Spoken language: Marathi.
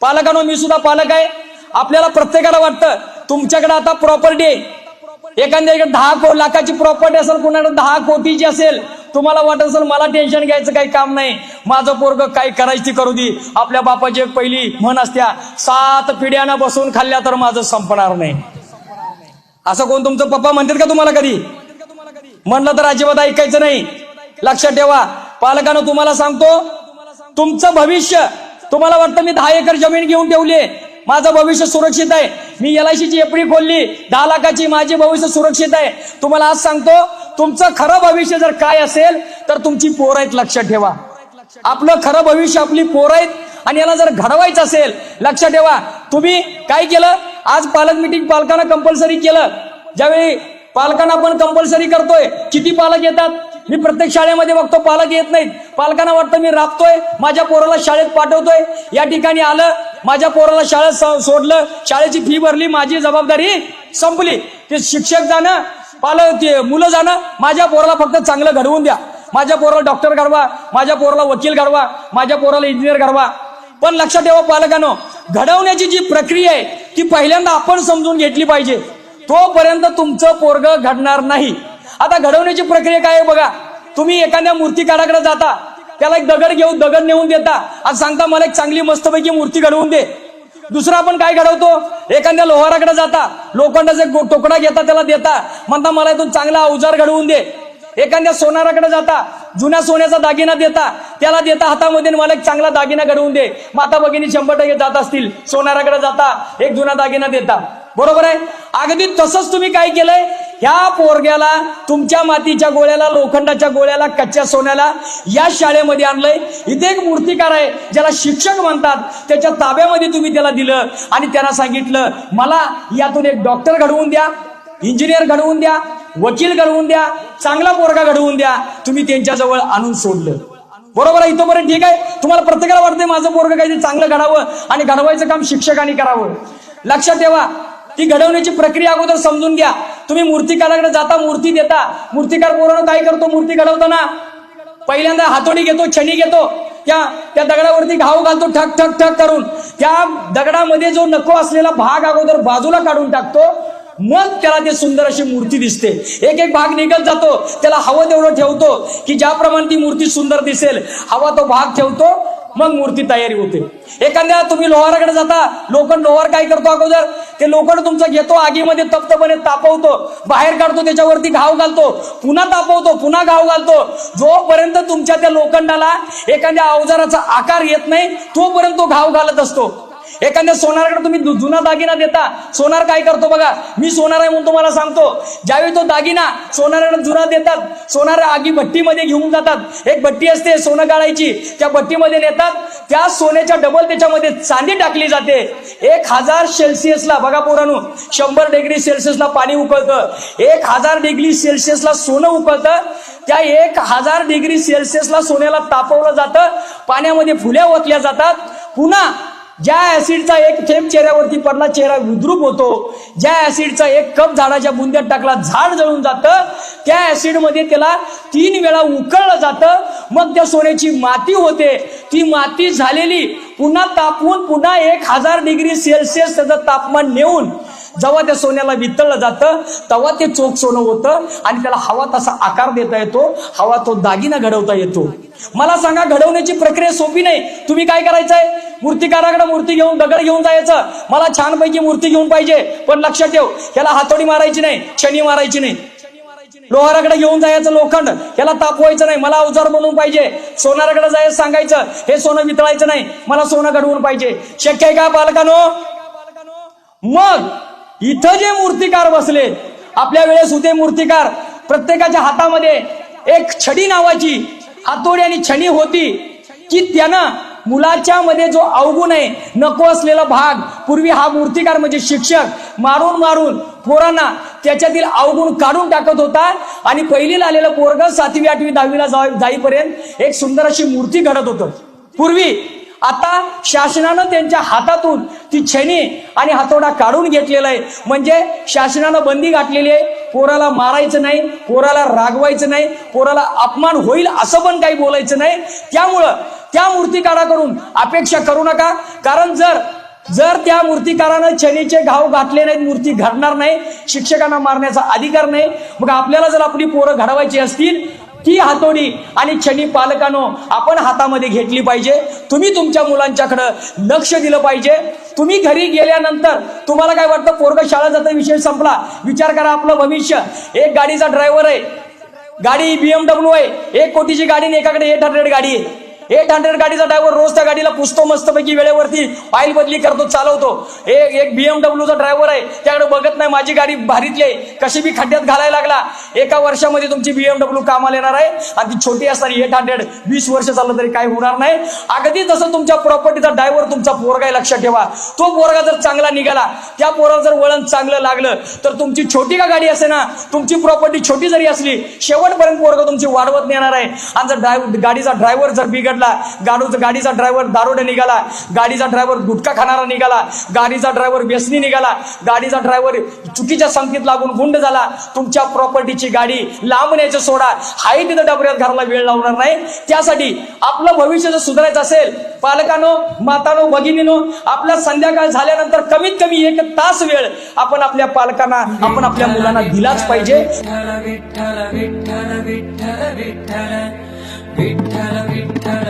पालकांनो, मी सुद्धा पालक आहे. आपल्याला प्रत्येकाला वाटतं तुमच्याकडे आता प्रॉपर्टी आहे, एखाद्याकडे 10 लाखाची प्रॉपर्टी असेल, कुणाकडे 10 कोटीची असेल. तुम्हाला वाटत असेल मला टेन्शन घ्यायचं काही काम नाही, माझं पोरग काय करायची ती करू दे. आपल्या बापाची एक पहिली म्हण असत्या, 7 पिढ्यानं बसून खाल्ल्या तर माझं संपणार नाही. असं कोण तुमचं पप्पा म्हणतात का तुम्हाला कधी? म्हणलं तर अजिबात ऐकायचं नाही. लक्षात ठेवा पालकांनो, तुम्हाला सांगतो तुमचं भविष्य, तुम्हाला वाटतं मी 10 एकर जमीन घेऊन ठेवली, माझं भविष्य सुरक्षित आहे, मी LICची एफडी खोलली 10 लाखाची, माझे भविष्य सुरक्षित आहे. तुम्हाला आज सांगतो तुमचं खरं भविष्य जर काय असेल तर तुमची पोरं आहेत. लक्षात ठेवा आपलं खरं भविष्य आपली पोरं आहेत. आणि याला जर घडवायचं असेल, लक्षात ठेवा तुम्ही काय केलं, आज पालक मिटिंग पालकांना कंपल्सरी केलं. ज्यावेळी पालकांना आपण कंपल्सरी करतोय, किती पालक येतात? मी प्रत्येक शाळेमध्ये बघतो पालक येत नाहीत. पालकांना वाटतं मी राबतोय, माझ्या पोराला शाळेत पाठवतोय, या ठिकाणी आलं, माझ्या पोराला शाळेत सोडलं, शाळेची फी भरली, माझी जबाबदारी संपली. ते शिक्षक जाणं, पालक ते मुलं जाणं, माझ्या पोराला फक्त चांगलं घडवून द्या, माझ्या पोराला डॉक्टर घडवा, माझ्या पोराला वकील घडवा, माझ्या पोराला इंजिनियर घडवा. पण लक्षात ठेवा पालकांनो, घडवण्याची जी प्रक्रिया आहे ती पहिल्यांदा आपण समजून घेतली पाहिजे. तोपर्यंत तुमचं पोरग घडणार नाही. आता घडवण्याची प्रक्रिया काय आहे बघा, तुम्ही एखाद्या मूर्तिकाराकडे जाता, त्याला एक दगड नेऊन देता, आज सांगता मला एक चांगली मस्तपैकी मूर्ती घडवून दे. दुसरं आपण काय घडवतो, एखाद्या लोहाराकडे जाता, लोखंडाचा तुकडा घेता, त्याला देता, म्हणता मला इथून चांगला अवजार घडवून दे. एखाद्या सोनाराकडे जाता, जुन्या सोन्याचा दागिना देता, त्याला देता हातामध्ये, मला एक चांगला दागिना घडवून दे. माता भगिनी 100% जात असतील, सोनाराकडे जाता, एक जुना दागिना देता, बरोबर आहे. अगदी तसंच तुम्ही काय केलंय, ह्या पोरग्याला तुमच्या मातीच्या गोळ्याला, लोखंडाच्या गोळ्याला, कच्च्या सोन्याला या शाळेमध्ये आणलंय. इथे एक मूर्तिकार आहे ज्याला शिक्षक म्हणतात, त्याच्या ताब्यामध्ये तुम्ही त्याला दिलं आणि त्यांना सांगितलं मला यातून एक डॉक्टर घडवून द्या, इंजिनियर घडवून द्या, वकील घडवून द्या, चांगला पोरगा घडवून द्या. तुम्ही त्यांच्याजवळ आणून सोडलं, बरोबर आहे. इथपर्यंत ठीक आहे. तुम्हाला प्रत्येकाला वाटतंय माझं पोरग काहीतरी चांगलं घडावं आणि घडवायचं काम शिक्षकांनी करावं. लक्षात ठेवा ती घडवण्याची प्रक्रिया अगोदर समजून घ्या. तुम्ही मूर्तिकाराकडे जाता, मूर्ती देता, मूर्तिकार पोरानं काय करतो, मूर्ती घडवताना पहिल्यांदा हातोडी घेतो, छणी घेतो, त्या दगडावरती घाव घालतो, ठक ठक ठक करून त्या दगडामध्ये जो नको असलेला भाग अगोदर बाजूला काढून टाकतो, मग त्याला ते सुंदर अशी मूर्ती दिसते. एक एक भाग निघत जातो, त्याला हवं तेवढं ठेवतो की ज्याप्रमाणे ती मूर्ती सुंदर दिसेल, हवा तो भाग ठेवतो, मग मूर्ती तयारी होते. एखाद्या तुम्ही लोहाराकडे जाता, लोहार काय करतो, अगोदर ते लोखंड तुमचं घेतो, आगीमध्ये तप्तपणे तापवतो, बाहेर काढतो, त्याच्यावरती घाव घालतो, पुन्हा तापवतो, पुन्हा घाव घालतो. जोपर्यंत तुमच्या त्या लोखंडाला एखाद्या अवजाराचा आकार येत नाही तोपर्यंत तो घाव घालत असतो. एखाद्या सोनाराकडे तुम्ही जुना दागिना देता, सोनार काय करतो बघा, मी सोनार आहे म्हणून तुम्हाला सांगतो, ज्यावेळी तो दागिना सोनाराकडे जुना देतात, सोनार आगी भट्टीमध्ये घेऊन जातात, एक भट्टी असते सोनं गाळायची, त्या भट्टीमध्ये नेतात, त्या सोन्याच्या डबल त्याच्यामध्ये चांदी टाकली जाते. 1000 सेल्सिअसला बघा पोरांनो, 100 डिग्री सेल्सिअसला पाणी उकळतं, 1000 डिग्री सेल्सिअसला सोनं उकळतं. त्या 1000 डिग्री सेल्सिअसला सोन्याला तापवलं जातं, पाण्यामध्ये फुल्या ओतल्या जातात. पुन्हा ज्या ऍसिडचा एक थेंब चेहऱ्यावरती पडला, चेहरा विद्रूप होतो. ज्या ऍसिडचा एक कप झाडाच्या बुंद्यात टाकला, झाड जळून जातं. त्या ऍसिडमध्ये त्याला 3 वेळा उकळलं जातं, मग त्या सोन्याची माती होते. ती माती झालेली पुन्हा तापवून, पुन्हा 1000 डिग्री सेल्सिअस त्याचं तापमान नेऊन जेव्हा त्या सोन्याला वितळलं जातं, तेव्हा ते चोख सोनं होतं आणि त्याला हवा तसा आकार देता येतो, हवा तो दागिना घडवता येतो. मला सांगा, घडवण्याची प्रक्रिया सोपी नाही. तुम्ही काय करायचंय, मूर्तिकाराकडे मूर्ती घेऊन, दगड घेऊन जायचं, मला छानपैकी मूर्ती घेऊन पाहिजे, पण लक्षात ठेव याला हातोडी मारायची नाही, छणी मारायची नाही. लोहाराकडे घेऊन जायचं लोखंड, याला तापवायचं नाही, मला अवजार बनवून पाहिजे. सोनाराकडे जायचं, सांगायचं हे सोनं वितळायचं नाही, मला सोनं घडवून पाहिजे. शक्य आहे का पालकांनो? मग इथं जे मूर्तिकार बसले, आपल्या वेळेस होते मूर्तिकार, प्रत्येकाच्या हातामध्ये एक छडी नावाची हातोडी आणि छणी होती की त्यानं मुलाच्या मध्ये जो अवगुण आहे, नको असलेला भाग, पूर्वी हा मूर्तिकार म्हणजे शिक्षक मारून मारून पोरांना त्याच्यातील अवगुण काढून टाकत होता आणि पहिलीला आलेलं पोरग 7वी 8वी 10वीला जाईपर्यंत एक सुंदर अशी मूर्ती घडत होतं पूर्वी. आता शासनानं त्यांच्या हातातून ती छेनी आणि हातोडा काढून घेतलेला आहे. म्हणजे शासनानं बंदी घातलेली आहे, पोराला मारायचं नाही, पोराला रागवायचं नाही, पोराला अपमान होईल असं पण काही बोलायचं नाही. त्यामुळं त्या मूर्तिकाराकडून अपेक्षा करू नका. कारण जर त्या मूर्तिकारानं शनीचे घाव घातले नाहीत, मूर्ती घडणार नाही. शिक्षकांना मारण्याचा अधिकार नाही. मग आपल्याला जर आपली पोरं घडवायची असतील, ती हातोडी आणि शनी पालकांनो आपण हातामध्ये घेतली पाहिजे. तुम्ही तुमच्या मुलांच्याकडे लक्ष दिलं पाहिजे. तुम्ही घरी गेल्यानंतर तुम्हाला काय वाटतं, पोरगं शाळा जातं, विषय संपला. विचार करा आपलं भविष्य. एक गाडीचा ड्रायव्हर आहे, गाडी BMW आहे, 1 कोटीची गाडी आणि एकाकडे 800 गाडी आहे. 800 गाडीचा ड्रायव्हर रोज त्या गाडीला पुसतो, मस्तपैकी वेळेवरती ऑइल बदली करतो, चालवतो. एक BMW चा ड्रायव्हर आहे, त्याकडे बघत नाही, माझी गाडी भारीतली आहे, कशी बी खड्ड्यात घालायला लागला. एका वर्षामध्ये तुमची BMW कामाला येणार आहे आणि ती छोटी असणारी 800 20 वर्ष चाललं तरी काही होणार नाही. अगदी तसं तुमच्या प्रॉपर्टीचा ड्रायव्हर तुमचा पोरगा आहे, लक्षात ठेवा. तो पोरगा जर चांगला निघाला, त्या पोराला जर वळण चांगलं लागलं, तर तुमची छोटी का गाडी असे ना, तुमची प्रॉपर्टी छोटी जरी असली, शेवटपर्यंत पोरगा तुमची वाढवत नेणार आहे. आणि जर गाडीचा ड्रायव्हर जर बिघडला, गाडीचा ड्रायव्हर दारोडे निघाला, गाडीचा ड्रायव्हर गुटखा खाणारा निघाला, गाडीचा ड्रायव्हर व्यसनी निघाला, गाडीचा ड्रायव्हर चुकीच्या संगतीत लागून गुंड झाला, तुमच्या प्रॉपर्टीची गाडी लांबण्याचं सोडा, हाईट तिथं डबऱ्यात घराला वेळ लावणार नाही. त्यासाठी आपलं भविष्य जर सुधारायचं असेल, पालकांनो, मातांनो, भगिनीनो, आपल्या संध्याकाळ झाल्यानंतर कमीत कमी 1 तास वेळ आपण आपल्या पालकांना, आपण आपल्या मुलांना दिलाच पाहिजे. विठ्ठल विठ्ठल विठ्ठल विठ्ठल विठ्ठल विठ्ठल